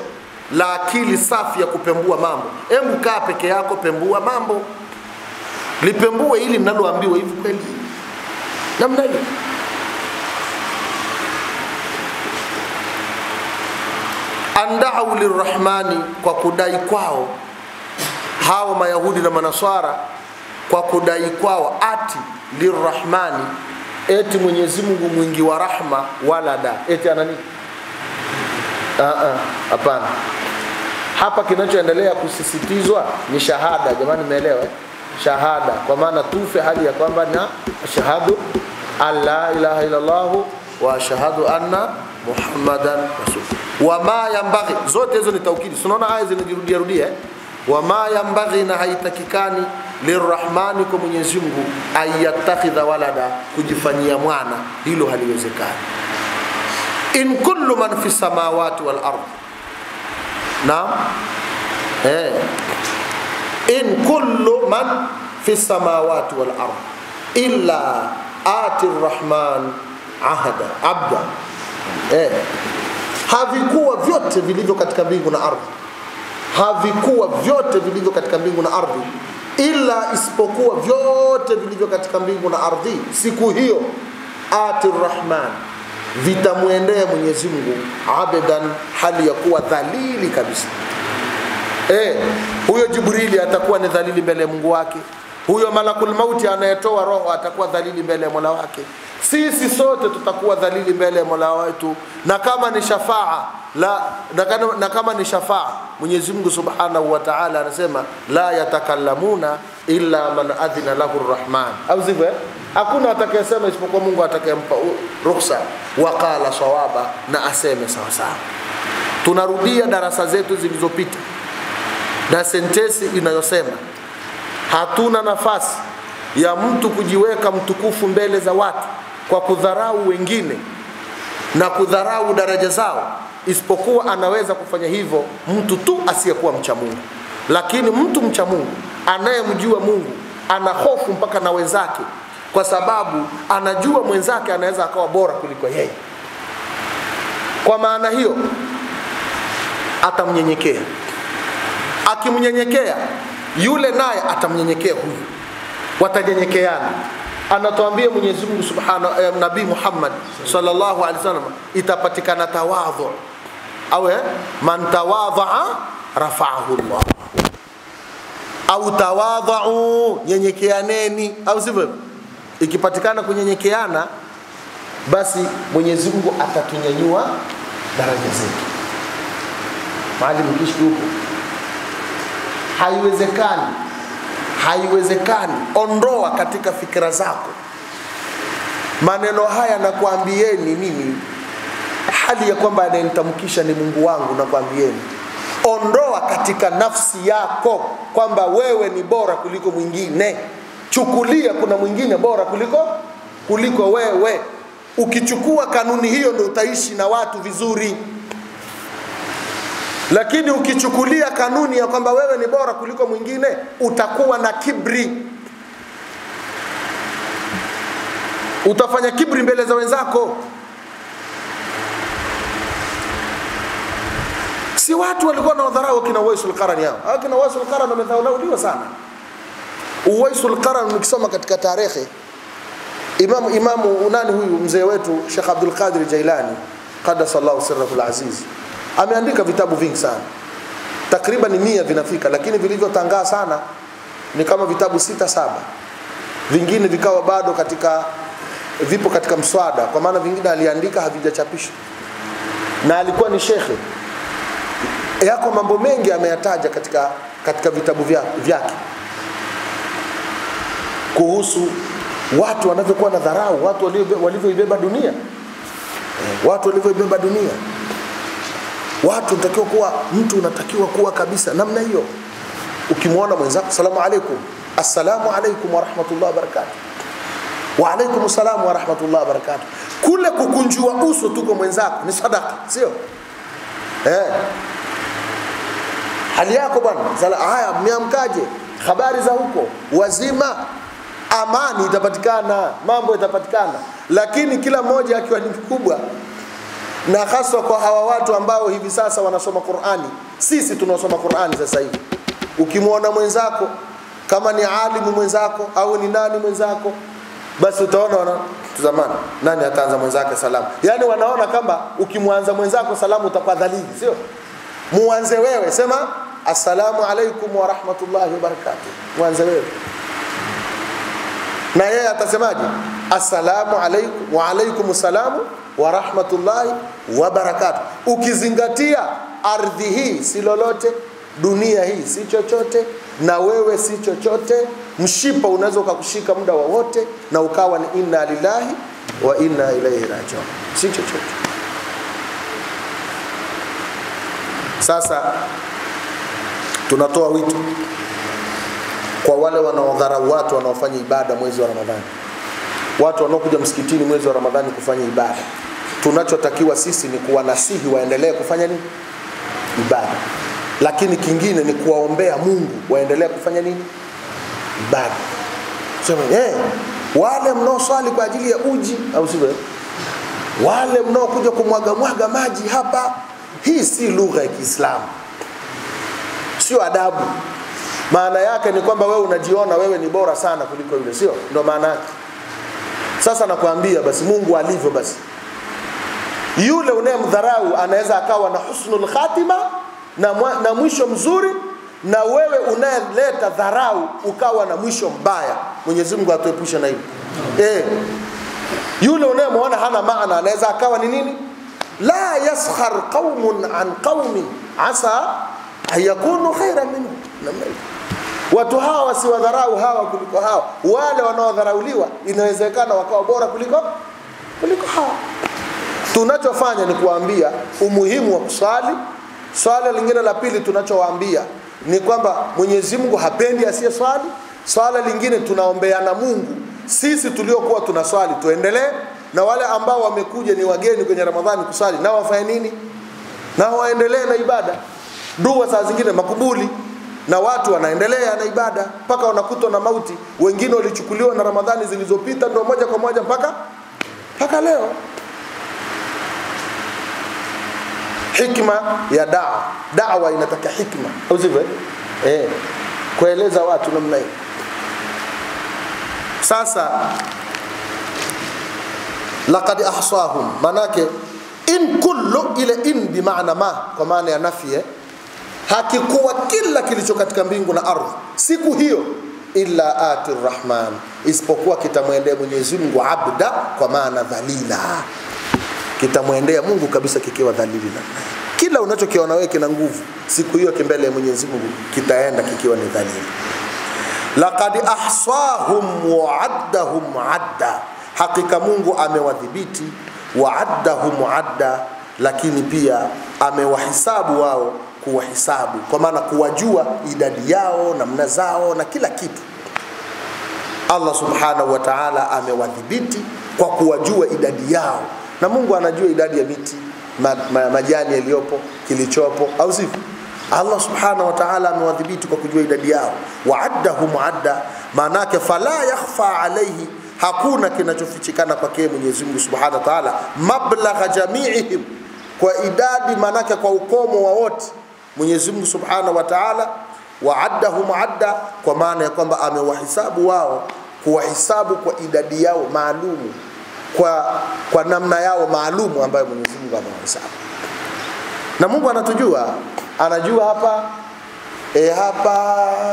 la akili safi ya kupembua mambo. Hebu kaa peke yako, pembua mambo, lipembue ili mnaloambiwa hivi kweli, namna hiyo. Andau lirrahmani, kwa kudai kwao hawa Mayahudi na Manaswara, kwa kudai kwao ati lirrahmani, eti Mwenyezi Mungu mwingi wa rahma, walada, eti anani. Hapana. Hapa kinachoendelea kusisitizwa ni shahada. Jamani, mmeelewa? Shahada, kwa maana tufe hali ya kwamba na ashhadu an la ilaha illa Allah wa ashhadu anna Muhammadan rasul. Wama yambaghi, zote hizo ni taukidi. Tunaona aya zinajirudia rudia. Wama yambaghi, na haitakikani, lirrahmani, kwa Mwenyezi Mungu, ayattakhidha walada, kujifanyia mwana. Hilo haliwezekani. In kullu man fi samawati wal ardh, naam, in kullu man fi samawati wal ardh illa ati arrahman abda. Havikuwa vyote vilivyo katika mbingu na ardhi, havikuwa vyote vilivyo katika mbingu na ardhi, ila isipokuwa vyote vilivyo katika mbingu na ardhi siku hiyo, ati arrahman, vitamwendea Mwenyezi Mungu abdan, hali ya kuwa dhalili kabisa. Huyo Jibrili atakuwa ni dhalili mbele ya Mungu wake. Huyo malakul mauti anayetoa roho atakuwa dhalili mbele ya Mola wake. Sisi sote tutakuwa dhalili mbele ya Mola wetu. Na kama ni shafaa na kama ni shafaa, Mwenyezi Mungu Subhanahu wa Ta'ala anasema la yatakallamuna illa man adhina lahu arrahman, au sivyo? Hakuna atakayesema isipokuwa Mungu atakayempa ruhusa, waqala sawaba, na aseme sawa sawa. Tunarudia darasa zetu zilizopita na sentensi inayosema hatuna nafasi ya mtu kujiweka mtukufu mbele za watu kwa kudharau wengine na kudharau daraja zao, isipokuwa anaweza kufanya hivyo mtu tu asiyekuwa mcha Mungu. Lakini mtu mcha Mungu, anayemjua Mungu, ana hofu mpaka na wenzake, kwa sababu anajua mwenzake anaweza akawa bora kuliko yeye. Kwa maana hiyo atamnyenyekea. Akimnyenyekea yule, naye atamnyenyekea huyu, watanyenyekeana. Anatuambia Mwenyezi Mungu Subhanahu, Nabii Muhammad sallallahu alaihi wasallam, itapatikana tawadhu, au man tawadha rafa'ahu Allah. au tawadhu, nyenyekeaneni, au sivyo? Ikipatikana kunyenyekeana, basi Mwenyezi Mungu atatunyanyua daraja zetu. Maalim kishi huko, haiwezekani. Ondoa katika fikra zako maneno haya, na kuambieni mimi, hali ya kwamba anayenitamkisha ni Mungu wangu, na kuambieni, ondoa katika nafsi yako kwamba wewe ni bora kuliko mwingine. Chukulia kuna mwingine bora kuliko wewe. Ukichukua kanuni hiyo ndio utaishi na watu vizuri. Lakini ukichukulia kanuni ya kwamba wewe ni bora kuliko mwingine, utakuwa na kibri. Utafanya kibri mbele za wenzako. Si watu walikuwa na dharau kina Uwaisul Qarani hao. Kina Uwaisul Qarani wamedharauliwa sana. Uwaisul Qarani nikisoma katika tarehe, Imamu unani huyu mzee wetu Sheikh Abdul Qadir Jailani qaddasallahu sirrahul aziz ameandika vitabu vingi sana, takriban 100 vinafika, lakini vilivyotangaa sana ni kama vitabu 6-7. Vingine vikawa bado vipo katika mswada, kwa maana vingine aliandika havijachapishwa, na alikuwa ni shekhe. Yako mambo mengi ameyataja katika vitabu vyake kuhusu watu wanavyokuwa na dharau, watu walivyoibeba dunia. Watu unatakiwa kuwa, mtu unatakiwa kuwa kabisa namna hiyo. Ukimwona mwenzako, salamu alaykum, assalamu alaykum wa rahmatullahi wa barakatuh, wa alaykum assalam wa rahmatullahi wa barakatuh. Kule kukunjua uso tu kwa mwenzako ni sadaka, sio? Hali yako bwana, haya mmeamkaje? Habari za huko? Wazima? Amani itapatikana, mambo itapatikana. Lakini kila mmoja akiwa ni mkubwa, na hasa kwa hawa watu ambao hivi sasa wanasoma Qur'ani, sisi tunasoma Qur'ani sasa hivi, ukimwona mwenzako kama ni alimu mwenzako au ni nani mwenzako, basi utaona tazamani nani ataanza mwenzake salamu. Yani wanaona kama ukimwanza mwenzako salamu utakuwa dhalili, sio? Muanze wewe, sema assalamu alaykum wa rahmatullahi wa barakatuh, muanze wewe. Na yeye atasemaje? Assalamu alaykum wa alaykum assalamu wa rahmatullahi wa barakatuh. Ukizingatia ardhi hii si lolote, dunia hii si chochote, na wewe si chochote. Mshipa unaweza ukakushika muda wowote na ukawa ni inna lillahi wa inna ilaihi rajiun, si chochote. Sasa tunatoa wito kwa wale wanaodharau watu wanaofanya ibada mwezi wa Ramadhani, watu wanaokuja msikitini mwezi wa Ramadhani kufanya ibada. Tunachotakiwa sisi ni kuwanasihi waendelee kufanya nini? Ibada. Lakini kingine ni kuwaombea Mungu waendelee kufanya nini? Ibada. Sema wale mnaoswali kwa ajili ya uji, au sivyo? Wale mnaokuja kumwaga maji hapa, hii si lugha ya Kiislamu, sio adabu. Maana yake ni kwamba wewe unajiona wewe ni bora sana kuliko yule, sio? Ndio maana yake. Sasa nakwambia basi Mungu alivyo, basi yule unayemdharau anaweza akawa na husnul khatima na mwisho mzuri, na wewe unayeleta dharau ukawa na mwisho mbaya. Mwenyezi Mungu atuepushe na hilo. Yule unayemwona hana maana anaweza akawa ni nini? La yaskhar qaumun an qaumin asa ayakunu khairan minhum. Watu hawa wasiwadharau hawa kuliko hawa. Wale wanaodharauliwa inawezekana wakawa bora kuliko hawa. Tunachofanya ni kuambia umuhimu wa kusali. Swala lingine la pili tunachowaambia ni kwamba Mwenyezi Mungu hapendi asiyeswali. Swala lingine tunaombeana Mungu, sisi tuliokuwa tunaswali tuendelee, na wale ambao wamekuja ni wageni kwenye Ramadhani kusali, na wafanye nini? Na waendelee na ibada. Dua saa zingine makubuli, na watu wanaendelea na ibada mpaka wanakutwa na mauti. Wengine walichukuliwa na Ramadhani zilizopita ndio moja kwa moja mpaka leo. Hikma ya da'wa inataka hikma, au sivyo? Kueleza watu namna hiyo. Sasa laqad ahsahum, manake in kullu, ile in bi maana ma, kwa maana ya nafi. hakikuwa kila kilicho katika mbingu na ardhi siku hiyo illa ati rahman, isipokuwa kitamwendea Mwenyezi Mungu abda, kwa maana dhalila, kitamwendea Mungu kabisa kikiwa dhalila. Kila unachokiona wewe kina nguvu, siku hiyo kimbele ya Mwenyezi Mungu kitaenda kikiwa ni dhalila. Laqad ahsahum wa addahum adda, hakika Mungu amewadhibiti, wa addahum adda, lakini pia amewahisabu wao kuwahisabu, kwa maana kuwajua idadi yao, namna zao na kila kitu. Allah subhanahu wa ta'ala amewadhibiti kwa kuwajua idadi yao, na Mungu anajua idadi ya miti, majani yaliyopo, kilichopo, au sivyo? Allah subhanahu wa ta'ala amewadhibiti kwa kujua idadi yao. Wa'addahum adda, maanake fala yakhfa alayhi, hakuna kinachofichikana kwake Mwenyezi Mungu subhanahu wa ta'ala, mablagha jami'ihim, kwa idadi, maanake kwa ukomo wa wote Mwenyezi Mungu subhanahu wa ta'ala. Wa'addahum adda, kwa maana ya kwamba amewahisabu wao, kuwahisabu kwa idadi yao maalumu, kwa namna yao maalumu ambayo Mwenyezi Mungu amewahisabu. Na Mungu anatujua, anajua hapa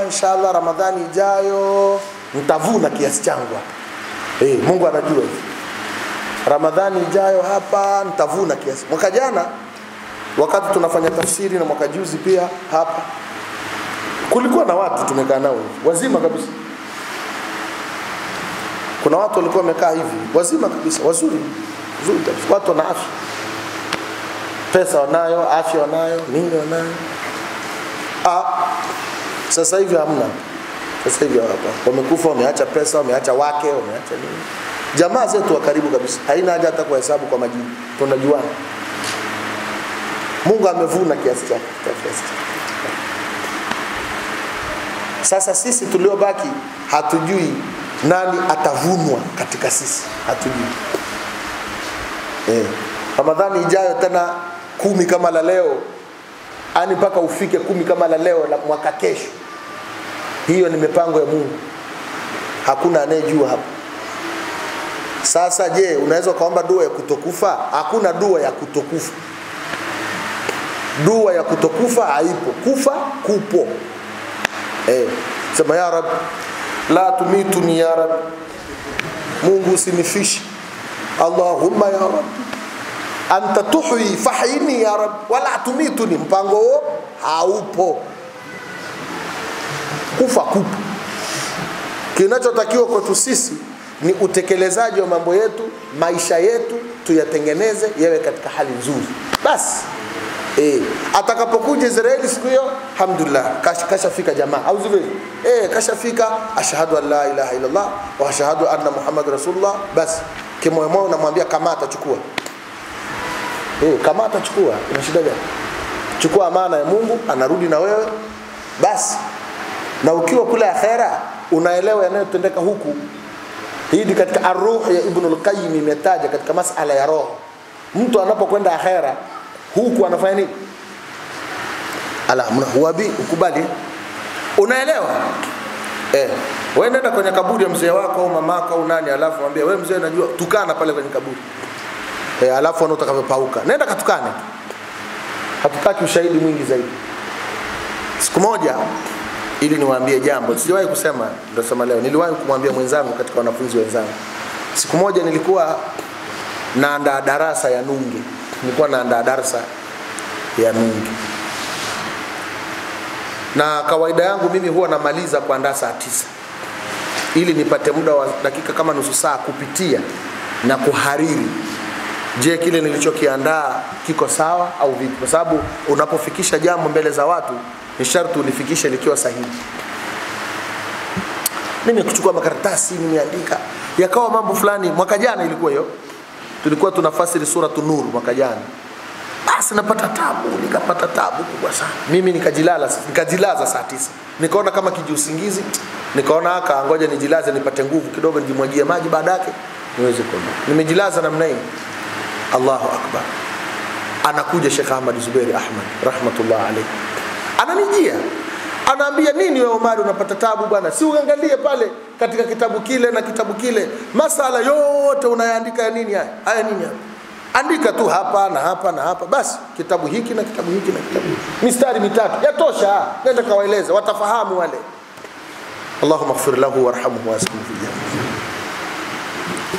inshallah Ramadhani ijayo nitavuna kiasi changu hapa. Mungu anajua hivi. Ramadhani ijayo hapa nitavuna kiasi. Mwaka jana wakati tunafanya tafsiri na mwaka juzi pia hapa, kulikuwa na watu tumekaa nao wazima kabisa. Kuna watu walikuwa wamekaa hivi wazima kabisa, wazuri kabisa, watu wana afya, pesa wanayo, afya wanayo, nini wanayo. Sasa hivi hamna. Sasa hivi hapa wamekufa, wameacha pesa, wameacha wake, wameacha nini. Jamaa zetu wa karibu kabisa, haina haja hata kuhesabu kwa majina, tunajuana. Mungu amevuna kiasi chake. Sasa sisi tuliobaki hatujui nani atavunwa katika sisi, hatujui. Ramadhani ijayo tena 10 kama la leo, ani mpaka ufike 10 kama la leo la mwaka kesho. Hiyo ni mipango ya Mungu, hakuna anayejua hapa. Sasa je, unaweza kaomba dua ya kutokufa? Hakuna dua ya kutokufa. Dua ya kutokufa haipo, kufa kupo. Sema ya Rab, la tumituni ya Rab, Mungu usinifishi. Allahumma ya Rab, anta tuhyi fahini ya Rab, wala tumituni. Mpango huo haupo, kufa kupo. Kinachotakiwa kwetu sisi ni utekelezaji wa mambo yetu, maisha yetu tuyatengeneze yawe katika hali nzuri. Basi atakapokuja Israeli siku hiyo, alhamdulillah, kashafika jamaa, au sivyo? Kashafika, ashhadu an la ilaha illa Allah wa ashhadu anna Muhammad rasulullah. Basi kimoyo moyo namwambia kamata, chukua. Kamata, chukua. Ina shida gani? Chukua amana ya Mungu, anarudi na wewe. Basi na ukiwa kule akhera unaelewa yanayotendeka huku. Hii ni katika Ar-Ruh ya Ibn al-Qayyim, imetaja katika masala ya roho. Mtu anapokwenda akhera huku anafanya nini? Huwabi, ukubali. Unaelewa? Wewe nenda kwenye kaburi ya mzee wako au mamako au nani, alafu mwambie wewe mzee, najua tukana pale kwenye kaburi. Alafu anatakapopauka, nenda katukane. Hatutaki ushahidi mwingi zaidi. Siku moja, ili niwaambie jambo, sijawahi kusema, ndio sema leo. Niliwahi kumwambia mwenzangu katika wanafunzi wenzangu. Siku moja nilikuwa naandaa darasa ya nunge. Na kawaida yangu mimi huwa namaliza kuandaa saa 9, ili nipate muda wa dakika kama nusu saa kupitia na kuhariri. Je, kile nilichokiandaa kiko sawa au vipi? Kwa sababu unapofikisha jambo mbele za watu ni sharti ulifikishe likiwa sahihi. Mimi kuchukua makaratasi, nimeandika, yakawa mambo fulani. Mwaka jana ilikuwa hiyo, tulikuwa tunafasiri suratul Nur mwaka jana. Basi nikapata tabu kubwa sana. Mimi nikajilaza saa 9. Nikaona kama kijiusingizi, nikaona ngoja nijilaze nipate nguvu kidogo, nijimwagie maji baadaye niweze kuondoka. Nimejilaza namna hii. Allahu akbar. Anakuja Sheikh Ahmad Zubairi Ahmad rahmatullah alayhi. Ananijia, anaambia, nini wewe Omar unapata tabu bwana? Si uangalie pale katika kitabu kile na kitabu kile, masala yote unayaandika ya nini haya? Haya nini hapa? Andika tu hapa na hapa na hapa, basi kitabu hiki na kitabu hiki na kitabu hiki, mistari mitatu yatosha. Nenda kawaeleza, watafahamu wale. Allahumma ighfir lahu warhamhu wasqih fi jannah.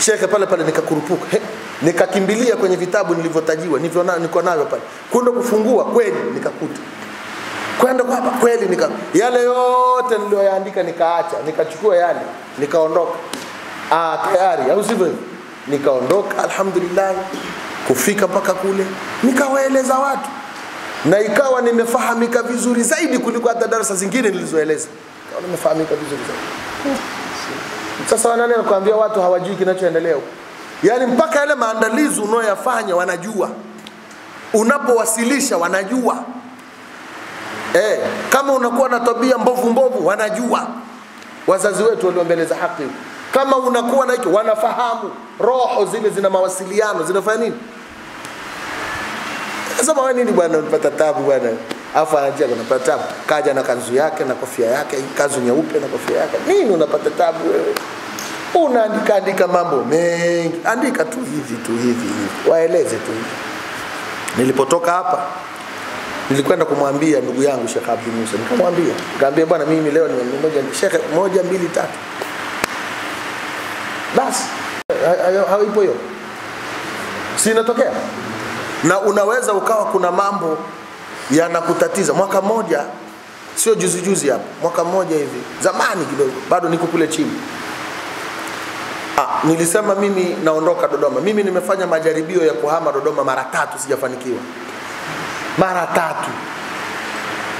Sheikh pale pale nikakurupuka, nikakimbilia kwenye vitabu nilivyotajiwa, niko navyo pale, kwenda kufungua kweli nikakuta, kwenda hapa kweli yale yote niliyoyaandika nikaacha, nikachukua yale nikaondoka. Tayari au sivyo? Nikaondoka alhamdulillah, kufika mpaka kule nikawaeleza watu, na ikawa nimefahamika vizuri zaidi kuliko hata darasa zingine nilizoeleza. Nimefahamika vizuri zaidi. Sasa wanane nakwambia watu hawajui kinachoendelea huko. Yaani mpaka yale maandalizi unayoyafanya wanajua. Unapowasilisha wanajua. Kama unakuwa na tabia mbovu wanajua. Wazazi wetu waliombeleza haki. Kama unakuwa na hiki wanafahamu. Roho zile zina mawasiliano, zinafanya nini? Sasa wewe nini bwana unapata tabu bwana? Afa anajia unapata tabu. Kaja na kanzu yake na kofia yake, kanzu nyeupe na kofia yake. Nini unapata tabu wewe? Unaandika mambo mengi. Andika tu hivi. Waeleze tu hivi. Nilipotoka hapa nilikwenda kumwambia ndugu yangu Sheikh Abdul Musa. Nikamwambia bwana mimi leo ni Sheikh 1 2 3. Basi haipo hiyo. Si inatokea. Na unaweza ukawa kuna mambo yanakutatiza. Mwaka mmoja, sio juzi hapa, mwaka mmoja hivi, zamani kidogo, bado niko kule chini. Nilisema mimi naondoka Dodoma. Mimi nimefanya majaribio ya kuhama Dodoma mara 3 sijafanikiwa. Mara 3.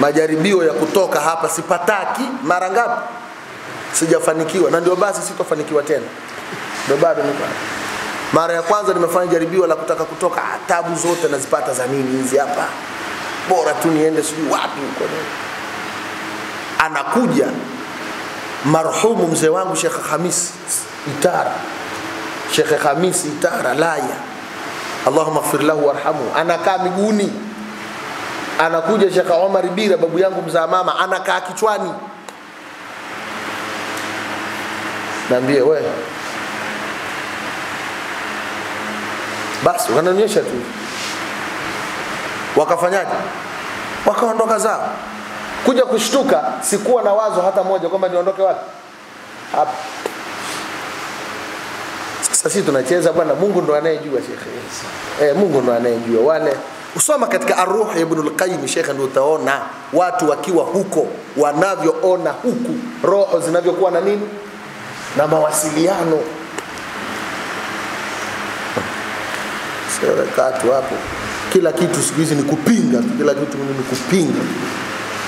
Majaribio ya kutoka hapa sipataki mara ngapi? Sijafanikiwa, na ndio basi sitofanikiwa tena. Ndio bado niko. Mara ya kwanza nimefanya jaribio la kutaka kutoka, tabu zote nazipata za nini hizi hapa. Bora tu niende sijui wapi huko. Anakuja marhumu mzee wangu Sheikh Khamis Itara. Sheikh Khamis Itara Laya. Allahumma ighfir lahu warhamhu. Anakaa miguuni. Anakuja Sheikh Omar Bira babu yangu mzaa mama, anakaa kichwani. Naambie wewe. Basi wananionyesha tu. Wakafanyaje? Wakaondoka zao. Kuja kushtuka sikuwa na wazo hata moja kwamba niondoke wapi. Hapa. Sasa sisi tunacheza bwana, Mungu ndo anayejua Sheikh. Mungu ndo anayejua. Wale usoma katika Ar-Ruh ya Ibn al-Qayyim Sheikh, ndio utaona watu wakiwa huko wanavyoona huku roho zinavyokuwa na nini? Na mawasiliano. Katu hapo kila kitu siku hizi ni kupinga, kila kitu ni kupinga.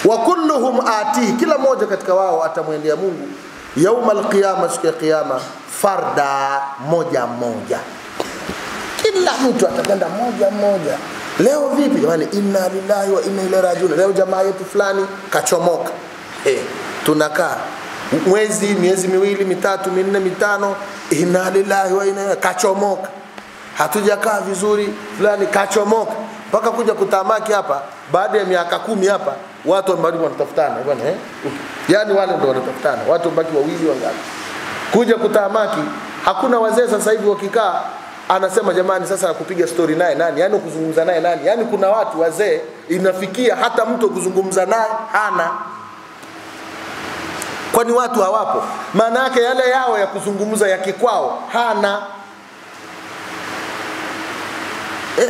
Wa kulluhum ati, kila mmoja katika wao atamwendea Mungu yaumal qiyama, siku ya kiyama, farda moja. Kila mtu atakwenda moja. Leo vipi jamani? Inna lillahi wa inna ilaihi rajiun. Leo jamaa yetu fulani kachomoka. Tunakaa miezi 2, 3, 4, 5, inna lillahi wa inna ilaihi kachomoka. Hatujakaa vizuri, fulani kachomoka. Mpaka kuja kutamaki hapa baada ya miaka 10 hapa watu ambao wanatafutana bwana Yaani wale ndio wanatafutana. Watu baki wawili wangapi. Kuja kutamaki, hakuna wazee sasa hivi wakikaa anasema jamani sasa kupiga story naye nani? Yaani kuzungumza naye nani? Yaani kuna watu wazee inafikia hata mtu kuzungumza naye hana. Kwani watu hawapo? Maana yake yale yao ya kuzungumza ya kikwao hana.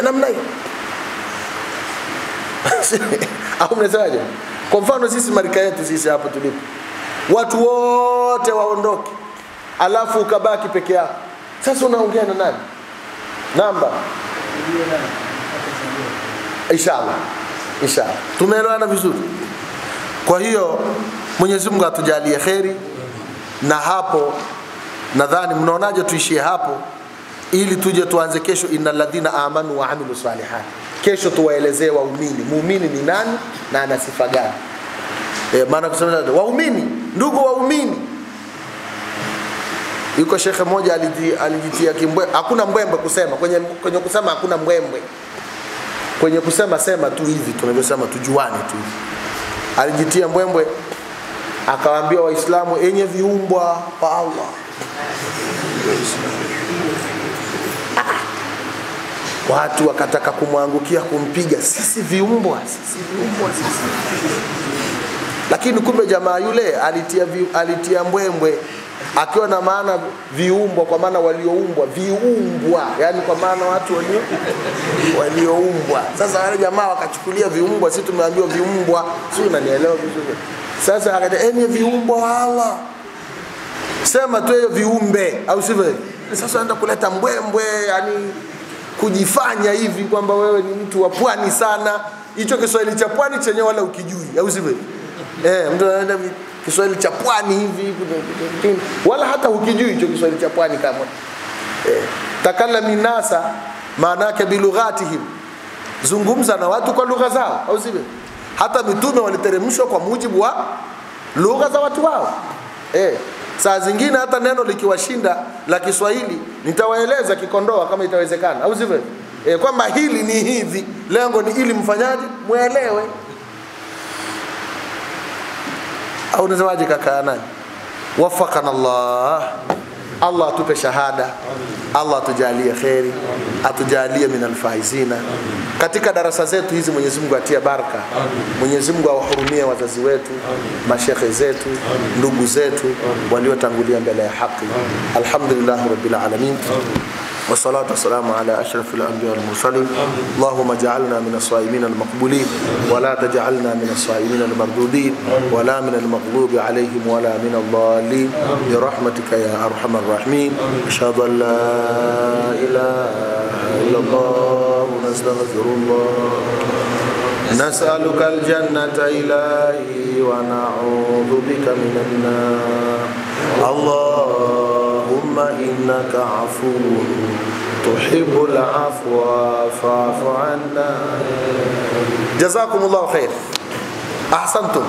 Namna hiyo. Au mnazaje? Kwa mfano sisi marika yetu sisi hapo tulipo, watu wote waondoke, alafu ukabaki peke yako. Sasa unaongea na nani? Namba. Inshallah. Tumeelewana vizuri. Kwa hiyo Mwenyezi Mungu atujalie kheri. Na hapo nadhani mnaonaje tuishie hapo ili tuje tuanze kesho innal ladhina amanu wa amilu salihat. Kesho tuwaelezee waumini. Muumini ni nani na ana sifa gani? Maana kusema waumini, ndugu waumini. Yuko shekhe mmoja alijitia kimbwe. Hakuna mbwembe kusema kwenye kusema hakuna mbwembe. Kwenye kusema sema tu hivi tunavyosema tujuane tu. Alijitia mbwembwe akawaambia Waislamu enye viumbwa kwa Allah. watu wakataka kumwangukia kumpiga, sisi viumbwa. Lakini kumbe jamaa yule alitia mbwembwe akiwa na maana viumbwa, kwa maana walioumbwa, viumbwa, yani kwa maana watu walioumbwa. Sasa wale jamaa wakachukulia viumbwa, sisi tumeambiwa viumbwa, sio, unanielewa vizuri? Sasa akadai viumbwa wa Allah, sema tu hiyo viumbe, au sivyo? Sasa anaenda kuleta mbwembwe, yani kujifanya hivi kwamba wewe ni mtu wa pwani sana. Hicho Kiswahili cha pwani chenye wala ukijui, au sivyo? Mtu anaenda Kiswahili cha pwani hivi wala hata ukijui hicho Kiswahili cha pwani kama. Takallami nasa maana yake bilughatihim, zungumza na watu kwa lugha zao, au sivyo? Hata mitume waliteremshwa kwa mujibu wa lugha za watu wao. Saa zingine hata neno likiwashinda la Kiswahili nitawaeleza Kikondoa kama itawezekana, au sivyo? Kwamba hili ni hivi, lengo ni ili mfanyaje muelewe. Au unasemaje kaka nani? Wafaqana Allah atupe shahada, Allah atujalie khairi, atujalie minal faizina. Katika darasa zetu hizi Mwenyezi Mungu atie baraka. Mwenyezi Mungu awahurumie wazazi wetu, mashekhe zetu, ndugu zetu waliotangulia mbele ya haki. Alhamdulillah rabbil alamin. والصلاة والسلام على أشرف الأنبياء والمرسلين. اللهم اجعلنا من الصائمين المقبولين ولا تجعلنا من الصائمين المردودين ولا من المغضوب عليهم ولا من الضالين برحمتك يا أرحم الراحمين. أشهد أن لا إله إلا الله ونستغفر الله. نسألك الجنة إلهي ونعوذ بك من النار. اللهم إنك عفو تحب العفو فاعف عنا. جزاكم الله خير. أحسنتم.